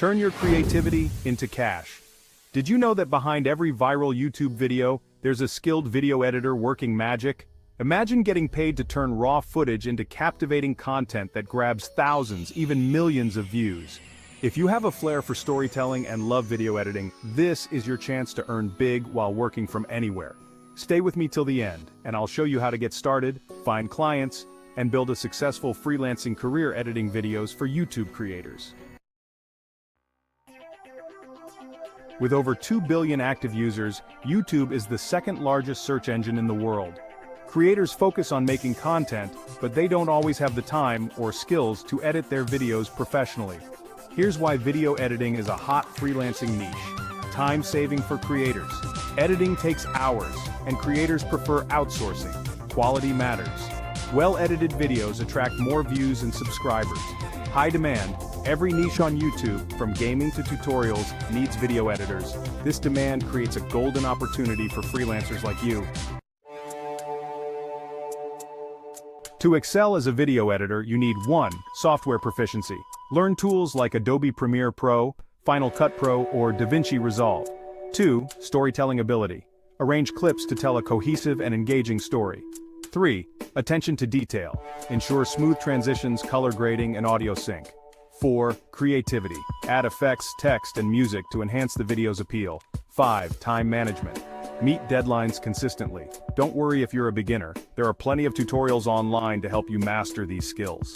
Turn your creativity into cash. Did you know that behind every viral YouTube video, there's a skilled video editor working magic? Imagine getting paid to turn raw footage into captivating content that grabs thousands, even millions of views. If you have a flair for storytelling and love video editing, this is your chance to earn big while working from anywhere. Stay with me till the end, and I'll show you how to get started, find clients, and build a successful freelancing career editing videos for YouTube creators. With over 2 billion active users, YouTube is the second largest search engine in the world. Creators focus on making content, but they don't always have the time or skills to edit their videos professionally. Here's why video editing is a hot freelancing niche. Time saving for creators. Editing takes hours, and creators prefer outsourcing. Quality matters. Well-edited videos attract more views and subscribers. High demand. Every niche on YouTube, from gaming to tutorials, needs video editors. This demand creates a golden opportunity for freelancers like you. To excel as a video editor, you need 1. Software proficiency. Learn tools like Adobe Premiere Pro, Final Cut Pro, or DaVinci Resolve. 2. Storytelling ability. Arrange clips to tell a cohesive and engaging story. 3. Attention to detail. Ensure smooth transitions, color grading, and audio sync. 4. Creativity. Add effects, text, and music to enhance the video's appeal. 5. Time management. Meet deadlines consistently. Don't worry if you're a beginner. There are plenty of tutorials online to help you master these skills.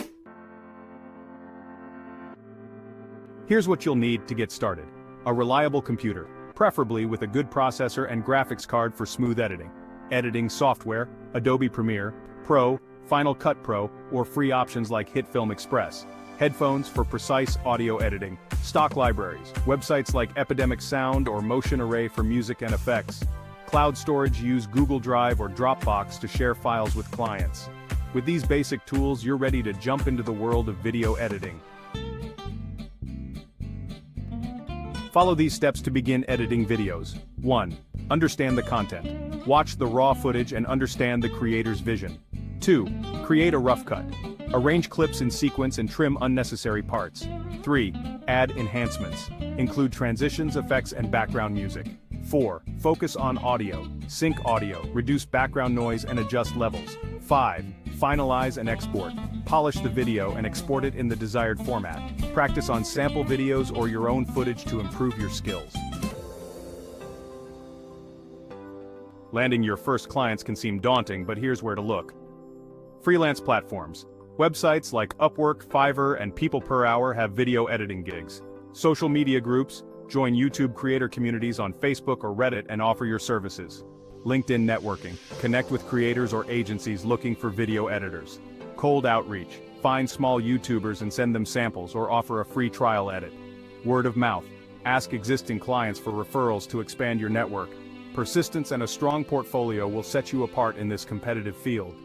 Here's what you'll need to get started. A reliable computer, preferably with a good processor and graphics card for smooth editing. Editing software, Adobe Premiere Pro, Final Cut Pro, or free options like HitFilm Express. Headphones for precise audio editing. Stock libraries, websites like Epidemic Sound or Motion Array for music and effects. Cloud storage, use Google Drive or Dropbox to share files with clients. With these basic tools, you're ready to jump into the world of video editing. Follow these steps to begin editing videos. 1. Understand the content. Watch the raw footage and understand the creator's vision. 2. Create a rough cut. Arrange clips in sequence and trim unnecessary parts. 3. Add enhancements. Include transitions, effects, and background music. 4. Focus on audio. Sync audio, reduce background noise, and adjust levels. 5. Finalize and export. Polish the video and export it in the desired format. Practice on sample videos or your own footage to improve your skills. Landing your first clients can seem daunting, but here's where to look. Freelance platforms. Websites like Upwork, Fiverr, and People Per Hour have video editing gigs. Social media groups. Join YouTube creator communities on Facebook or Reddit and offer your services. LinkedIn networking. Connect with creators or agencies looking for video editors. Cold outreach. Find small YouTubers and send them samples or offer a free trial edit. Word of mouth. Ask existing clients for referrals to expand your network. Persistence and a strong portfolio will set you apart in this competitive field.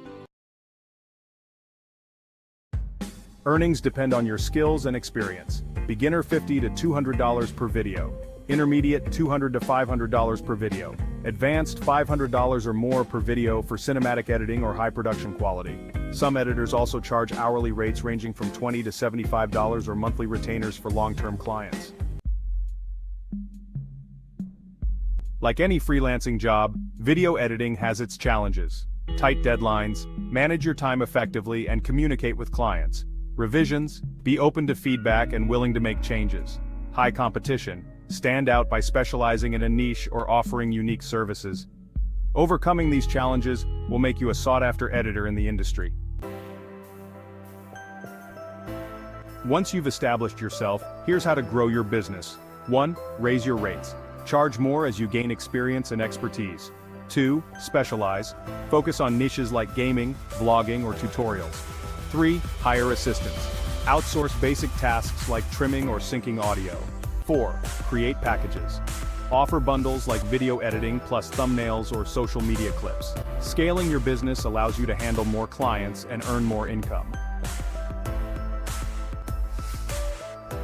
Earnings depend on your skills and experience. Beginner $50 to $200 per video. Intermediate $200 to $500 per video. Advanced $500 or more per video for cinematic editing or high production quality. Some editors also charge hourly rates ranging from $20 to $75 or monthly retainers for long-term clients. Like any freelancing job, video editing has its challenges. Tight deadlines, manage your time effectively, and communicate with clients. Revisions, be open to feedback and willing to make changes. High competition, stand out by specializing in a niche or offering unique services. Overcoming these challenges will make you a sought-after editor in the industry. Once you've established yourself, here's how to grow your business. 1. Raise your rates. Charge more as you gain experience and expertise. 2. Specialize. Focus on niches like gaming, vlogging, or tutorials. 3. Hire assistants. Outsource basic tasks like trimming or syncing audio. 4. Create packages. Offer bundles like video editing plus thumbnails or social media clips. Scaling your business allows you to handle more clients and earn more income.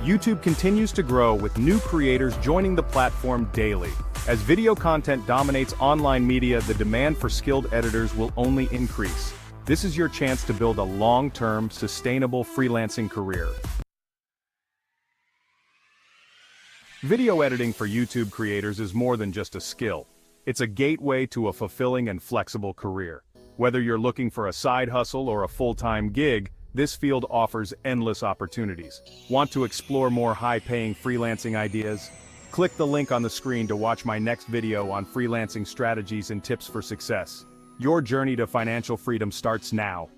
YouTube continues to grow with new creators joining the platform daily. As video content dominates online media, the demand for skilled editors will only increase. This is your chance to build a long-term, sustainable freelancing career. Video editing for YouTube creators is more than just a skill. It's a gateway to a fulfilling and flexible career. Whether you're looking for a side hustle or a full-time gig, this field offers endless opportunities. Want to explore more high-paying freelancing ideas? Click the link on the screen to watch my next video on freelancing strategies and tips for success. Your journey to financial freedom starts now.